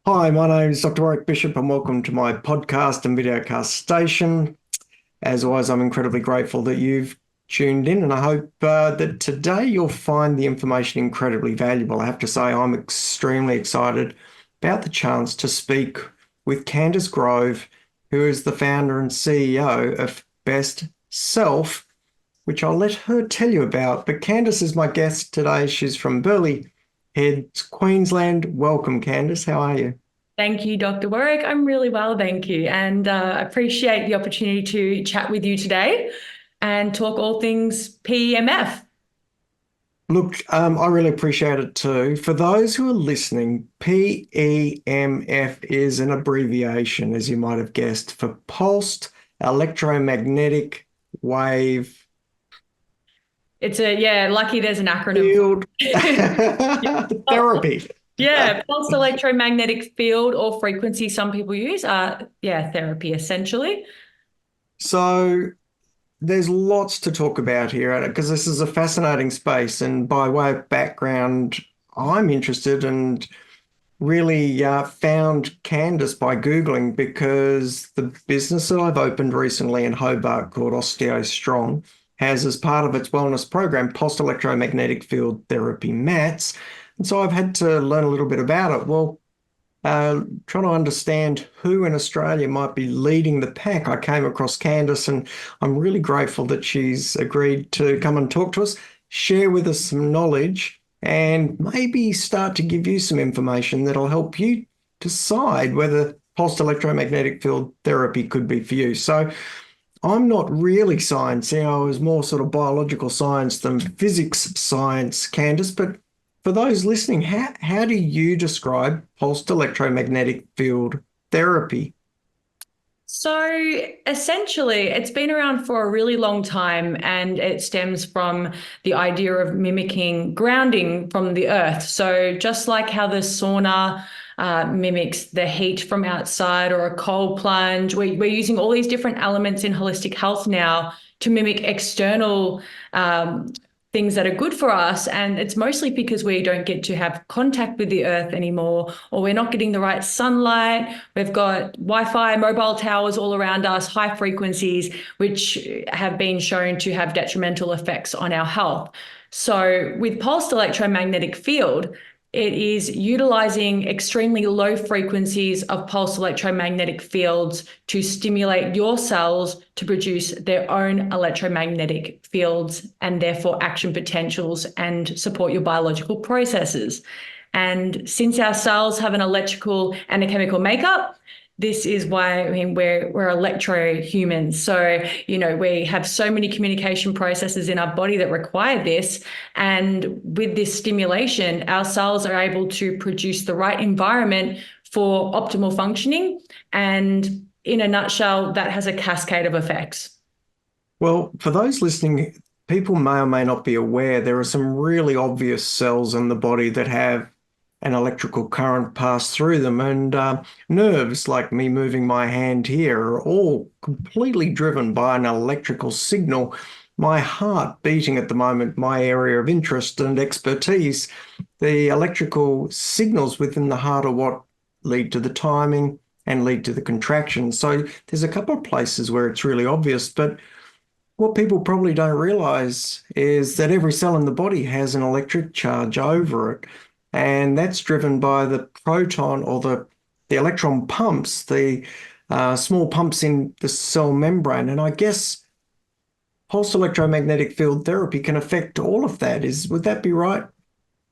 Hi, my name is Dr. Warrick Bishop and welcome to my podcast and videocast station. As always, I'm incredibly grateful that you've tuned in, and I hope that today you'll find the information incredibly valuable. I have to say I'm extremely excited about the chance to speak with Candice Groves, who is the founder and CEO of BEST CELLF, which I'll let her tell you about. But Candice is my guest today. She's from Burleigh Heads, Queensland. Welcome, Candice. How are you? Thank you, Dr. Warrick. I'm really well, thank you. And appreciate the opportunity to chat with you today and talk all things PEMF. Look, I really appreciate it too. For those who are listening, PEMF is an abbreviation, as you might have guessed, for pulsed electromagnetic wave Lucky there's an acronym. field therapy. Yeah, pulsed electromagnetic field or frequency some people use. Therapy essentially. So there's lots to talk about here because this is a fascinating space. And by way of background, I'm interested and really found Candice by Googling because the business that I've opened recently in Hobart called Osteo Strong has, as part of its wellness program, pulsed electromagnetic field therapy mats. And so I've had to learn a little bit about it. Well, trying to understand who in Australia might be leading the pack, I came across Candice, and I'm really grateful that she's agreed to come and talk to us, share with us some knowledge, and maybe start to give you some information that'll help you decide whether pulsed electromagnetic field therapy could be for you. So I'm not really science. I was more sort of biological science than physics science, Candice, but for those listening, how do you describe pulsed electromagnetic field therapy? So essentially, it's been around for a really long time, and it stems from the idea of mimicking grounding from the earth. So just like how the sauna mimics the heat from outside, or a cold plunge, we're using all these different elements in holistic health now to mimic external things that are good for us. And it's mostly because we don't get to have contact with the earth anymore, or we're not getting the right sunlight. We've got Wi-Fi, mobile towers all around us, high frequencies, which have been shown to have detrimental effects on our health. So with pulsed electromagnetic field, it is utilizing extremely low frequencies of pulsed electromagnetic fields to stimulate your cells to produce their own electromagnetic fields and therefore action potentials and support your biological processes. And since our cells have an electrical and a chemical makeup, this is why we're electro humans. So, we have so many communication processes in our body that require this. And with this stimulation, our cells are able to produce the right environment for optimal functioning. And in a nutshell, that has a cascade of effects. Well, for those listening, people may or may not be aware there are some really obvious cells in the body that have an electrical current pass through them, and nerves, like me moving my hand here, are all completely driven by an electrical signal. My heart beating at the moment, my area of interest and expertise, the electrical signals within the heart are what lead to the timing and lead to the contraction. So there's a couple of places where it's really obvious, but what people probably don't realize is that every cell in the body has an electric charge over it. And that's driven by the proton, or the electron pumps, the small pumps in the cell membrane. And I guess pulsed electromagnetic field therapy can affect all of that. Would that be right,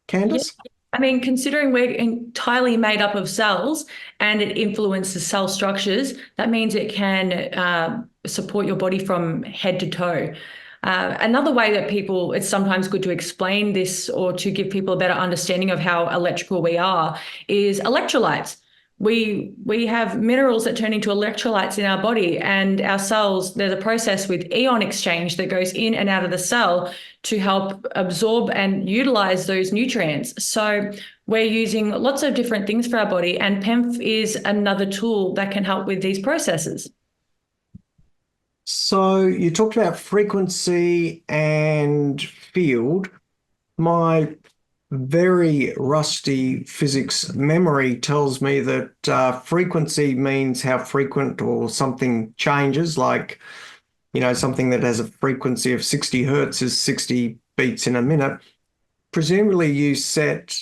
Candice? Yeah. I mean, considering we're entirely made up of cells and it influences cell structures, that means it can support your body from head to toe. Another way that it's sometimes good to explain this, or to give people a better understanding of how electrical we are, is electrolytes. We have minerals that turn into electrolytes in our body, and our cells, there's a process with ion exchange that goes in and out of the cell to help absorb and utilize those nutrients. So we're using lots of different things for our body, and PEMF is another tool that can help with these processes. So you talked about frequency and field. My very rusty physics memory tells me that frequency means how frequent or something changes, like, something that has a frequency of 60 hertz is 60 beats in a minute. Presumably, you set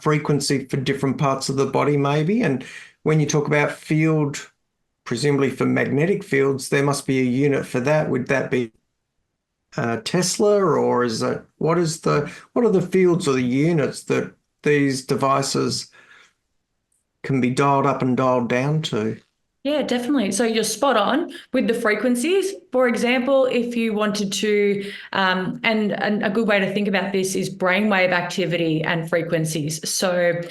frequency for different parts of the body, maybe. And when you talk about field, presumably for magnetic fields, there must be a unit for that. Would that be Tesla, or is that what are the fields or the units that these devices can be dialed up and dialed down to? Yeah, definitely. So you're spot on with the frequencies. For example, if you wanted to, and a good way to think about this is brainwave activity and frequencies. So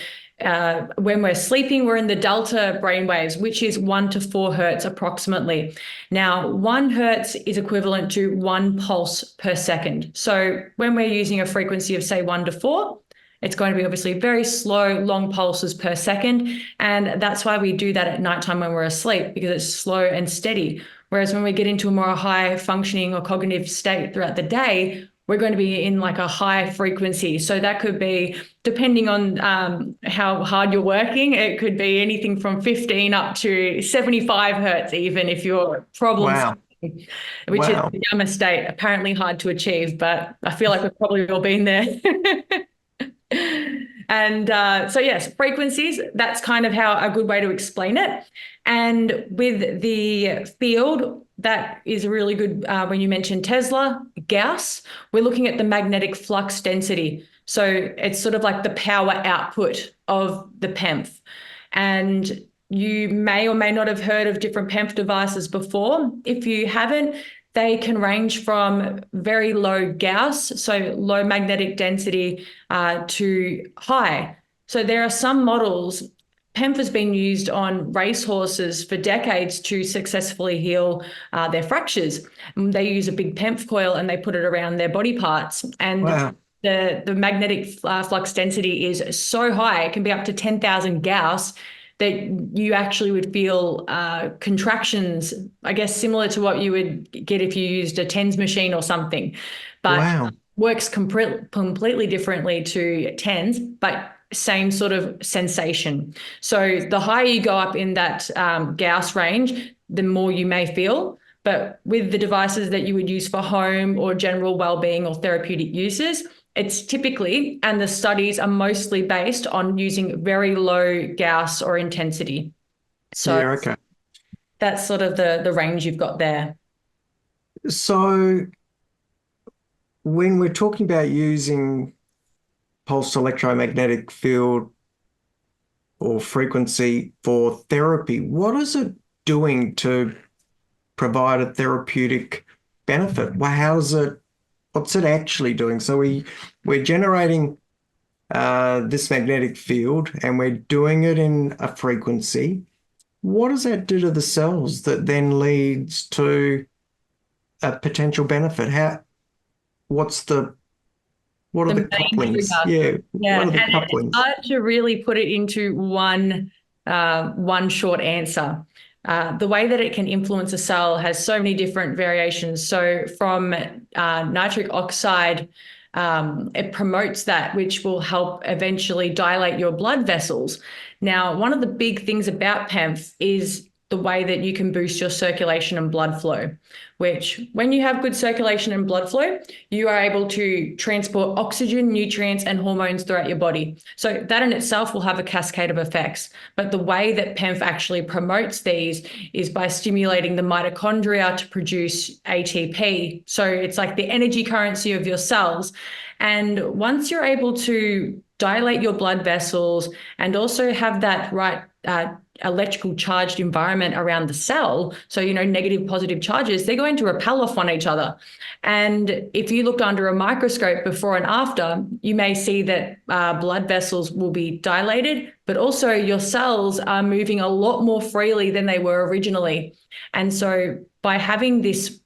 when we're sleeping, we're in the delta brainwaves, which is 1 to 4 hertz approximately. Now, 1 hertz is equivalent to 1 pulse per second. So when we're using a frequency of, say, 1 to 4, it's going to be obviously very slow, long pulses per second. And that's why we do that at nighttime when we're asleep, because it's slow and steady. Whereas when we get into a more high functioning or cognitive state throughout the day, we're going to be in like a high frequency. So that could be, depending on how hard you're working, it could be anything from 15 up to 75 hertz, even if you're problem Wow. solving, which is Wow. the gamma state, apparently hard to achieve, but I feel like we've probably all been there. And so, yes, frequencies, that's kind of how a good way to explain it. And with the field, that is really good when you mentioned Tesla, Gauss, we're looking at the magnetic flux density. So it's sort of like the power output of the PEMF. And you may or may not have heard of different PEMF devices before. If you haven't, they can range from very low Gauss, so low magnetic density, to high. So there are some models. PEMF has been used on racehorses for decades to successfully heal their fractures. They use a big PEMF coil and they put it around their body parts. And Wow. the magnetic flux density is so high, it can be up to 10,000 Gauss, that you actually would feel contractions, I guess, similar to what you would get if you used a TENS machine or something, but Wow. works completely differently to TENS, but same sort of sensation. So the higher you go up in that Gauss range, the more you may feel. But with the devices that you would use for home or general well-being or therapeutic uses, it's typically, and the studies are mostly based on using very low Gauss or intensity. So Yeah, okay. that's sort of the range you've got there. So when we're talking about using pulsed electromagnetic field or frequency for therapy, what is it doing to provide a therapeutic benefit? Well, what's it actually doing? So we're generating this magnetic field and we're doing it in a frequency. What does that do to the cells that then leads to a potential benefit? What's the, what are The the main couplings? trigger. Yeah, Yeah, what are the and it's couplings? hard to really put it into one short answer. The way that it can influence a cell has so many different variations. So from nitric oxide, it promotes that, which will help eventually dilate your blood vessels. Now, one of the big things about PEMF is the way that you can boost your circulation and blood flow, which when you have good circulation and blood flow, you are able to transport oxygen, nutrients, and hormones throughout your body. So that in itself will have a cascade of effects. But the way that PEMF actually promotes these is by stimulating the mitochondria to produce ATP. So it's like the energy currency of your cells. And once you're able to dilate your blood vessels and also have that right electrical charged environment around the cell, so negative positive charges, they're going to repel off one each other. And if you looked under a microscope before and after, you may see that blood vessels will be dilated, but also your cells are moving a lot more freely than they were originally. And so by having this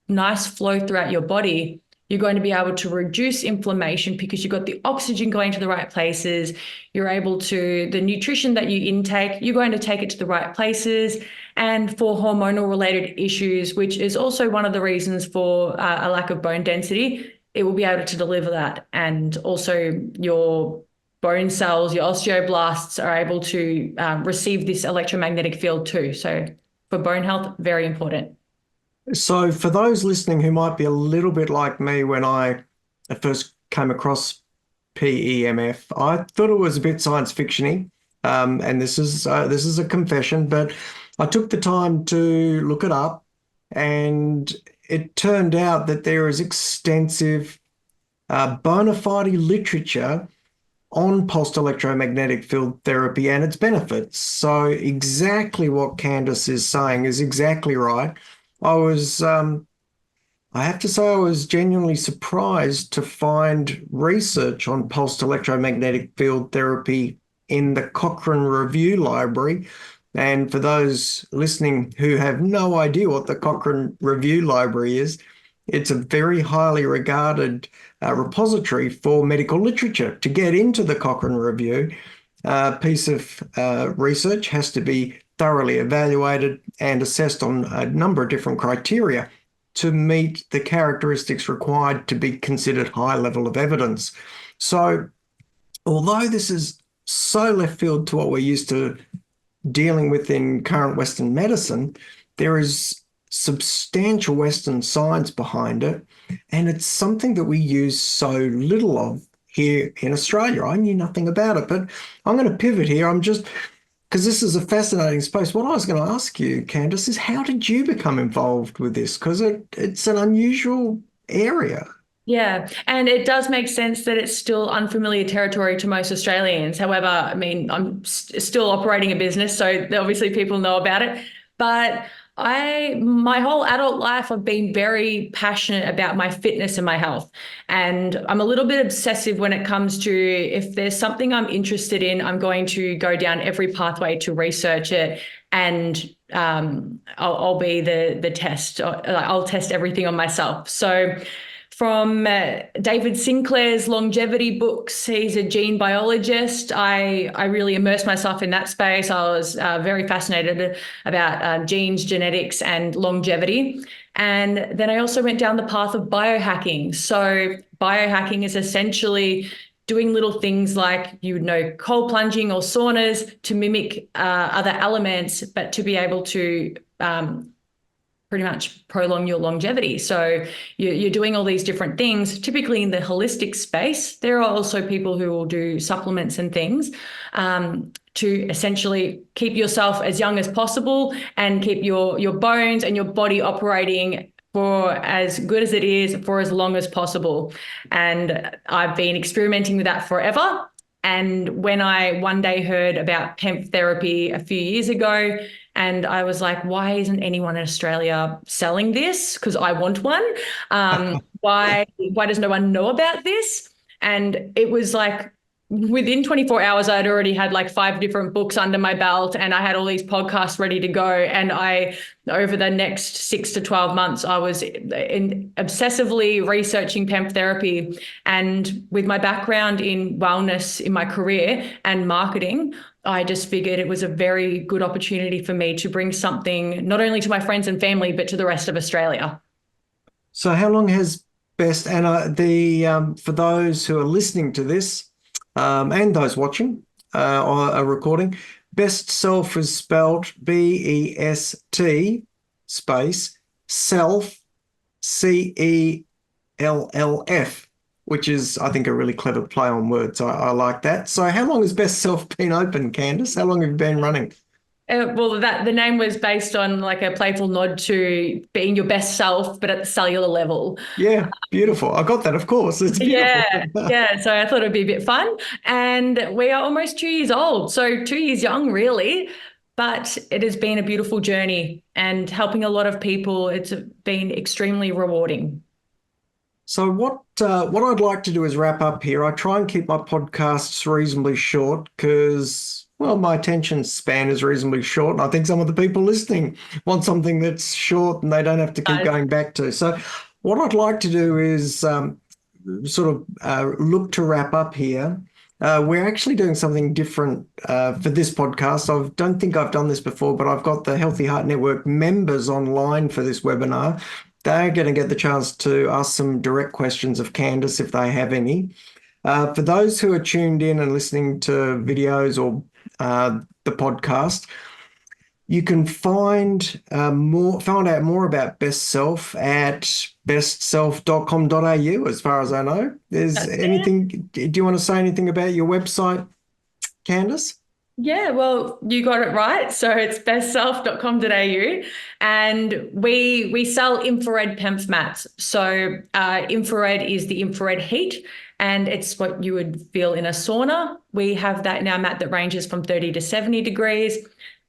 nice flow throughout your body, you're going to be able to reduce inflammation because you've got the oxygen going to the right places. You're able to, the nutrition that you intake, you're going to take it to the right places. And for hormonal related issues, which is also one of the reasons for a lack of bone density, it will be able to deliver that. And also your bone cells, your osteoblasts are able to receive this electromagnetic field too. So for bone health, very important. So for those listening who might be a little bit like me when I first came across PEMF, I thought it was a bit science fiction-y. And this is a confession, but I took the time to look it up, and it turned out that there is extensive bona fide literature on pulsed electromagnetic field therapy and its benefits. So exactly what Candice is saying is exactly right. I was, I have to say, I was genuinely surprised to find research on pulsed electromagnetic field therapy in the Cochrane Review Library. And for those listening who have no idea what the Cochrane Review Library is, it's a very highly regarded repository for medical literature. To get into the Cochrane Review, a piece of research has to be thoroughly evaluated and assessed on a number of different criteria to meet the characteristics required to be considered high level of evidence. So, although this is so left field to what we're used to dealing with in current Western medicine, there is substantial Western science behind it, and it's something that we use so little of here in Australia. I knew nothing about it, but I'm going to pivot here. I'm just because this is a fascinating space. What I was going to ask you, Candice, is how did you become involved with this? Because it's an unusual area. Yeah, and it does make sense that it's still unfamiliar territory to most Australians. However, I mean, I'm still operating a business, so obviously people know about it. But my whole adult life, I've been very passionate about my fitness and my health. And I'm a little bit obsessive when it comes to if there's something I'm interested in, I'm going to go down every pathway to research it. And I'll be the test. I'll test everything on myself. So from David Sinclair's longevity books. He's a gene biologist. I really immersed myself in that space. I was very fascinated about genes, genetics, and longevity. And then I also went down the path of biohacking. So biohacking is essentially doing little things like, you would know, cold plunging or saunas to mimic other elements, but to be able to pretty much prolong your longevity. So you're doing all these different things, typically in the holistic space. There are also people who will do supplements and things to essentially keep yourself as young as possible and keep your bones and your body operating for as good as it is for as long as possible. And I've been experimenting with that forever. And when I one day heard about PEMF therapy a few years ago, and I was like, why isn't anyone in Australia selling this? Because I want one. Why does no one know about this? And it was like within 24 hours, I'd already had like 5 different books under my belt, and I had all these podcasts ready to go. And over the next 6 to 12 months, I was obsessively researching PEMF therapy. And with my background in wellness in my career and marketing, I just figured it was a very good opportunity for me to bring something not only to my friends and family, but to the rest of Australia. So how long has Best, and for those who are listening to this, and those watching or a recording, Best Self is spelled BEST space self CELLF, which is, I think, a really clever play on words. I like that. So how long has Best Self been open, Candice? How long have you been running? Well, the name was based on like a playful nod to being your best self, but at the cellular level. Yeah, beautiful. I got that, of course. It's beautiful. Yeah. So I thought it'd be a bit fun. And we are almost 2 years old. So 2 years young, really. But it has been a beautiful journey and helping a lot of people. It's been extremely rewarding. So what I'd like to do is wrap up here. I try and keep my podcasts reasonably short because, well, my attention span is reasonably short. And I think some of the people listening want something that's short and they don't have to keep going back to. So what I'd like to do is look to wrap up here. We're actually doing something different for this podcast. I don't think I've done this before, but I've got the Healthy Heart Network members online for this webinar. they're going to get the chance to ask some direct questions of Candice if they have any. For those who are tuned in and listening to videos or the podcast, you can find out more about Best Self at bestself.com.au, as far as I know. Is That's it. anything, do you want to say anything about your website, Candice? Yeah, well, you got it right. So it's bestself.com.au, and we sell infrared PEMF mats. So infrared is the infrared heat, and it's what you would feel in a sauna. We have that in our mat that ranges from 30 to 70 degrees.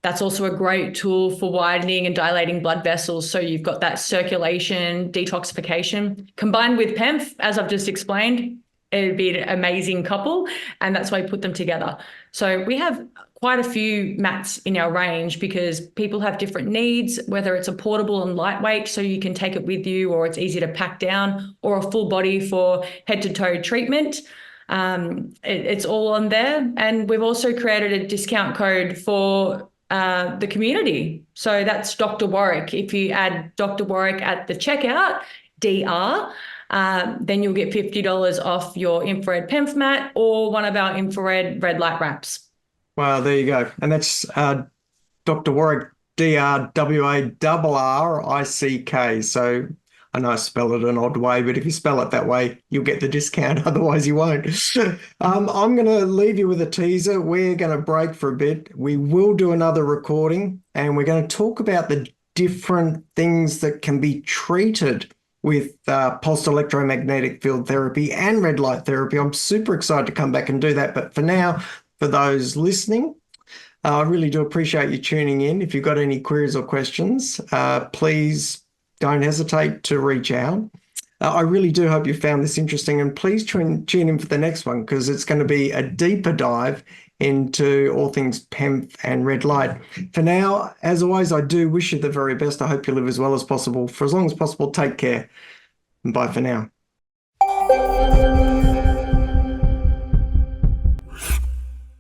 That's also a great tool for widening and dilating blood vessels. So you've got that circulation, detoxification combined with PEMF, as I've just explained. It'd be an amazing couple, and that's why we put them together. So we have quite a few mats in our range because people have different needs, whether it's a portable and lightweight, so you can take it with you, or it's easy to pack down, or a full body for head to toe treatment. It's all on there. And we've also created a discount code for the community. So that's Dr. Warrick. If you add Dr. Warrick at the checkout, DR, then you'll get $50 off your infrared PEMF mat or one of our infrared red light wraps. Well, there you go. And that's Dr. Warrick, DRWARRICK. So I know I spell it an odd way, but if you spell it that way, you'll get the discount. Otherwise, you won't. I'm going to leave you with a teaser. We're going to break for a bit. We will do another recording, and we're going to talk about the different things that can be treated with pulsed electromagnetic field therapy and red light therapy. I'm super excited to come back and do that. But for now, for those listening, I really do appreciate you tuning in. If you've got any queries or questions, please don't hesitate to reach out. I really do hope you found this interesting, and please tune in for the next one, because it's going to be a deeper dive into all things PEMF and red light. For now, as always, I do wish you the very best. I hope you live as well as possible. For as long as possible, take care. And bye for now.